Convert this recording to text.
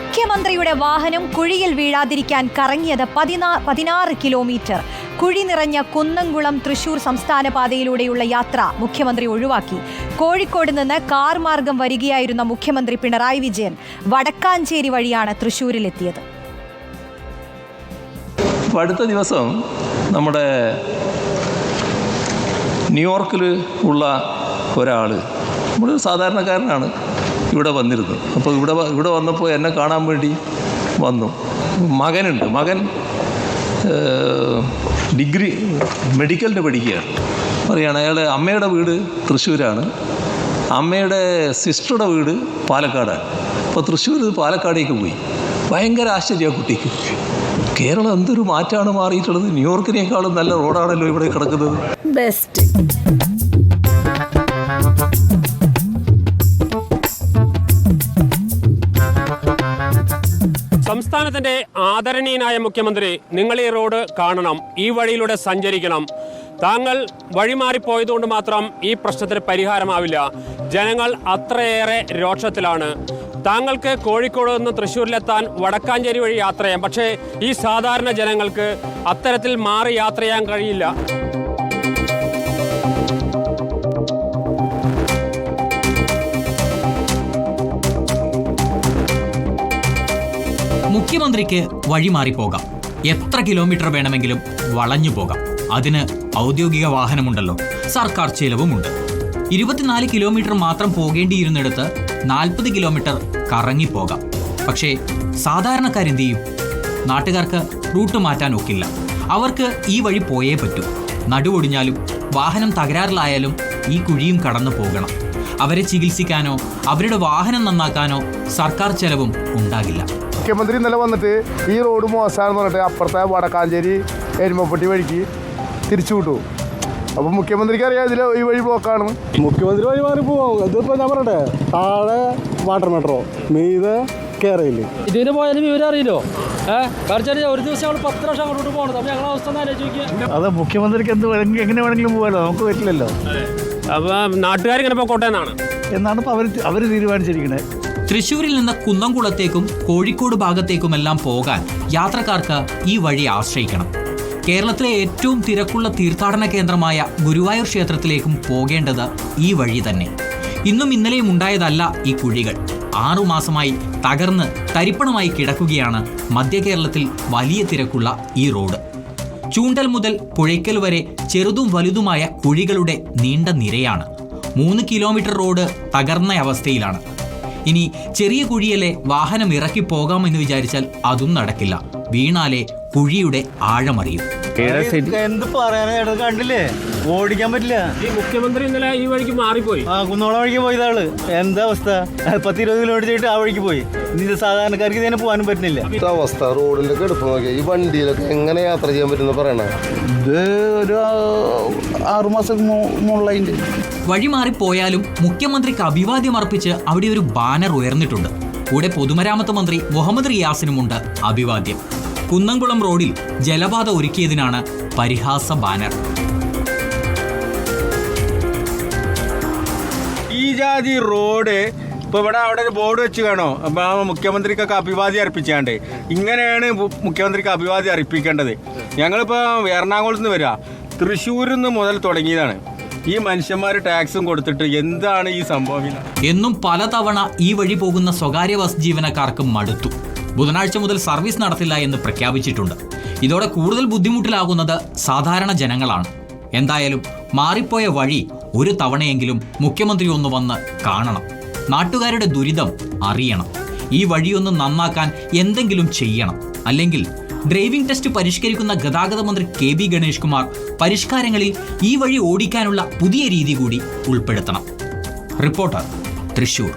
മുഖ്യമന്ത്രിയുടെ വാഹനം കുഴിയിൽ വീഴാതിരിക്കാൻ കറങ്ങിയത് 16 കിലോമീറ്റർ. കുഴി നിറഞ്ഞ കുന്നംകുളം തൃശൂർ സംസ്ഥാന പാതയിലൂടെയുള്ള യാത്ര മുഖ്യമന്ത്രി ഒഴിവാക്കി. കോഴിക്കോട് നിന്ന് കാർ മാർഗം വരികയായിരുന്ന മുഖ്യമന്ത്രി പിണറായി വിജയൻ വടക്കാഞ്ചേരി വഴിയാണ് തൃശൂരിലെത്തിയത്. അടുത്ത ദിവസം നമ്മുടെ ന്യൂയോർക്കിൽ ഉള്ള ഒരാൾ, നമ്മളൊരു സാധാരണക്കാരനാണ്, ഇവിടെ വന്നിരുന്നു. അപ്പോൾ ഇവിടെ വന്നപ്പോൾ എന്നെ കാണാൻ വേണ്ടി വന്നു. മകനുണ്ട്, മകൻ ഡിഗ്രി മെഡിക്കലിന് പഠിക്കുകയാണ്. പറയുകയാണ് അയാൾ അമ്മയുടെ വീട് തൃശ്ശൂരാണ്, അമ്മയുടെ സിസ്റ്ററുടെ വീട് പാലക്കാടാണ്. അപ്പോൾ തൃശ്ശൂർ പാലക്കാടേക്ക് പോയി. ഭയങ്കര ആശ്ചര്യമാണ് കുട്ടിക്ക്. കേരളം എന്തൊരു മാറ്റമാണ് മാറിയിട്ടുള്ളത്. ന്യൂയോർക്കിനേക്കാളും നല്ല റോഡാണല്ലോ ഇവിടെ കിടക്കുന്നത്. ബെസ്റ്റ്. സംസ്ഥാനത്തിന്റെ ആദരണീയനായ മുഖ്യമന്ത്രി, നിങ്ങൾ ഈ റോഡ് കാണണം, ഈ വഴിയിലൂടെ സഞ്ചരിക്കണം. താങ്കൾ വഴിമാറിപ്പോയതുകൊണ്ട് മാത്രം ഈ പ്രശ്നത്തിന് പരിഹാരമാവില്ല. ജനങ്ങൾ അത്രയേറെ രോഷത്തിലാണ്. താങ്കൾക്ക് കോഴിക്കോട് നിന്ന് തൃശ്ശൂരിലെത്താൻ വടക്കാഞ്ചേരി വഴി യാത്ര ചെയ്യാം, പക്ഷേ ഈ സാധാരണ ജനങ്ങൾക്ക് അത്തരത്തിൽ മാറി യാത്ര ചെയ്യാൻ കഴിയില്ല. മുഖ്യമന്ത്രിക്ക് വഴിമാറിപ്പോകാം, എത്ര കിലോമീറ്റർ വേണമെങ്കിലും വളഞ്ഞു പോകാം. അതിന് ഔദ്യോഗിക വാഹനമുണ്ടല്ലോ, സർക്കാർ ചിലവുമുണ്ട്. 24 കിലോമീറ്റർ മാത്രം പോകേണ്ടിയിരുന്നിടത്ത് 40 കിലോമീറ്റർ കറങ്ങിപ്പോകാം. പക്ഷേ സാധാരണക്കാരെന്ത് ചെയ്യും? നാട്ടുകാർക്ക് റൂട്ട് മാറ്റാൻ ഒക്കില്ല. അവർക്ക് ഈ വഴി പോയേ പറ്റൂ. നടുവൊടിഞ്ഞാലും വാഹനം തകരാറിലായാലും ഈ കുഴിയും കടന്നു പോകണം. അവരെ ചികിത്സിക്കാനോ അവരുടെ വാഹനം നന്നാക്കാനോ സർക്കാർ ചെലവും ഉണ്ടാകില്ല. മുഖ്യമന്ത്രി ഇന്നലെ വന്നിട്ട് ഈ റോഡ് മോശമാണെന്ന് പറഞ്ഞിട്ട് അപ്പുറത്തെ വടക്കാഞ്ചേരി എരുമപ്പെട്ടി വഴിക്ക് തിരിച്ചു വിട്ടു. അപ്പോൾ മുഖ്യമന്ത്രിക്ക് അറിയാം ഇതിൽ ഈ വഴി ബ്ലോക്കാണ്. മുഖ്യമന്ത്രി വഴി മാറി പോവാം. ഇതിപ്പോൾ ഞാൻ പറയട്ടെ, താഴെ വാട്ടർ മെട്രോ, മീതെ കേരളയില് ഇതിന് പോയാലും വിവരം അറിയില്ലോ. ഒരു ദിവസം ഞങ്ങൾ 10 വർഷം അങ്ങോട്ട് പോകണം. അപ്പോൾ ഞങ്ങളുടെ അവസ്ഥ ഒന്ന് ആലോചിക്കുക. അത് മുഖ്യമന്ത്രിക്ക് എങ്ങനെ വേണമെങ്കിലും പോകാമല്ലോ, നമുക്ക് പറ്റില്ലല്ലോ. അപ്പോൾ നാട്ടുകാരിങ്ങനെ പോകട്ടെ എന്നാണ് ഇപ്പോൾ അവർ തീരുമാനിച്ചിരിക്കുന്നത്. തൃശ്ശൂരിൽ നിന്ന് കുന്നംകുളത്തേക്കും കോഴിക്കോട് ഭാഗത്തേക്കുമെല്ലാം പോകാൻ യാത്രക്കാർക്ക് ഈ വഴി ആശ്രയിക്കണം. കേരളത്തിലെ ഏറ്റവും തിരക്കുള്ള തീർത്ഥാടന കേന്ദ്രമായ ഗുരുവായൂർ ക്ഷേത്രത്തിലേക്കും പോകേണ്ടത് ഈ വഴി തന്നെ. ഇന്നും ഇന്നലെയും ഉണ്ടായതല്ല ഈ കുഴികൾ. 6 മാസമായി തകർന്ന് തരിപ്പണമായി കിടക്കുകയാണ് മധ്യ കേരളത്തിൽ വലിയ തിരക്കുള്ള ഈ റോഡ്. ചൂണ്ടൽ മുതൽ പുഴയ്ക്കൽ വരെ ചെറുതും വലുതുമായ കുഴികളുടെ നീണ്ട നിരയാണ്. 3 കിലോമീറ്റർ റോഡ് തകർന്ന അവസ്ഥയിലാണ്. ഇനി ചെറിയ കുഴിയല്ലേ വാഹനം ഇറക്കി പോകാമെന്ന് വിചാരിച്ചാൽ അതും നടക്കില്ല. വീണാലേ കുഴിയുടെ ആഴമറിയും. എന്ത് പറയാനാ, കണ്ടില്ലേ, ഓടിക്കാൻ പറ്റില്ല. ഈ മുഖ്യമന്ത്രി ഇന്നലെ ഈ വഴിക്ക് മാറിപ്പോയി. കുന്നോളം വഴിക്ക് പോയതാള്. എന്താ അവസ്ഥ? 10-20 കിലോമീറ്റർ ചെയ്തിട്ട് ആ വഴിക്ക് പോയി. ഇനി സാധാരണക്കാർക്ക് ഇതിനെ പോകാനും പറ്റുന്നില്ല. അവസ്ഥ റോഡിലൊക്കെ എടുപ്പ് നോക്കിയാൽ ഈ വണ്ടിയിലൊക്കെ എങ്ങനെ യാത്ര ചെയ്യാൻ പറ്റുന്ന പറയണ. ഇത് ഒരു 6 മാസം മുകളിൽ വഴി മാറിപ്പോയാലും മുഖ്യമന്ത്രിക്ക് അഭിവാദ്യം അർപ്പിച്ച് അവിടെ ഒരു ബാനർ ഉയർന്നിട്ടുണ്ട്. കൂടെ പൊതുമരാമത്ത് മന്ത്രി മുഹമ്മദ് റിയാസിനുമുണ്ട് അഭിവാദ്യം. കുന്നംകുളം റോഡിൽ ജലപാത ഒരുക്കിയതിനാണ് പരിഹാസ ബാനർ. ഈ ജാതി റോഡ് ഇപ്പോൾ ഇവിടെ അവിടെ ഒരു ബോർഡ് വെച്ച് കാണോ, അപ്പോൾ മുഖ്യമന്ത്രിക്കൊക്കെ അഭിവാദ്യം അർപ്പിച്ചാണ്ട്. ഇങ്ങനെയാണ് മുഖ്യമന്ത്രിക്ക് അഭിവാദ്യം അർപ്പിക്കേണ്ടത്. ഞങ്ങളിപ്പോൾ എറണാകുളത്ത് നിന്ന് വരിക, തൃശ്ശൂരിൽ നിന്ന് മുതൽ തുടങ്ങിയതാണ്. ഈ മനുഷ്യന്മാർ ടാക്സും കൊടുത്തിട്ട് എന്താണ് ഈ സംഭവം? എന്നും പലതവണ ഈ വഴി പോകുന്ന സ്വകാര്യ ബസ് ജീവനക്കാർക്ക് മടുത്തു. ബുധനാഴ്ച മുതൽ സർവീസ് നടത്തില്ല എന്ന് പ്രഖ്യാപിച്ചിട്ടുണ്ട്. ഇതോടെ കൂടുതൽ ബുദ്ധിമുട്ടിലാകുന്നത് സാധാരണ ജനങ്ങളാണ്. എന്തായാലും മാറിപ്പോയ വഴി ഒരു തവണയെങ്കിലും മുഖ്യമന്ത്രി ഒന്ന് വന്ന് കാണണം. നാട്ടുകാരുടെ ദുരിതം അറിയണം. ഈ വഴിയൊന്ന് നന്നാക്കാൻ എന്തെങ്കിലും ചെയ്യണം. അല്ലെങ്കിൽ ഡ്രൈവിംഗ് ടെസ്റ്റ് പരിഷ്കരിക്കുന്ന ഗതാഗത മന്ത്രി KB ഗണേഷ് കുമാർ പരിഷ്കാരങ്ങളിൽ ഈ വഴി ഓടിക്കാനുള്ള പുതിയ രീതി കൂടി ഉൾപ്പെടുത്തണം. റിപ്പോർട്ടർ, തൃശൂർ.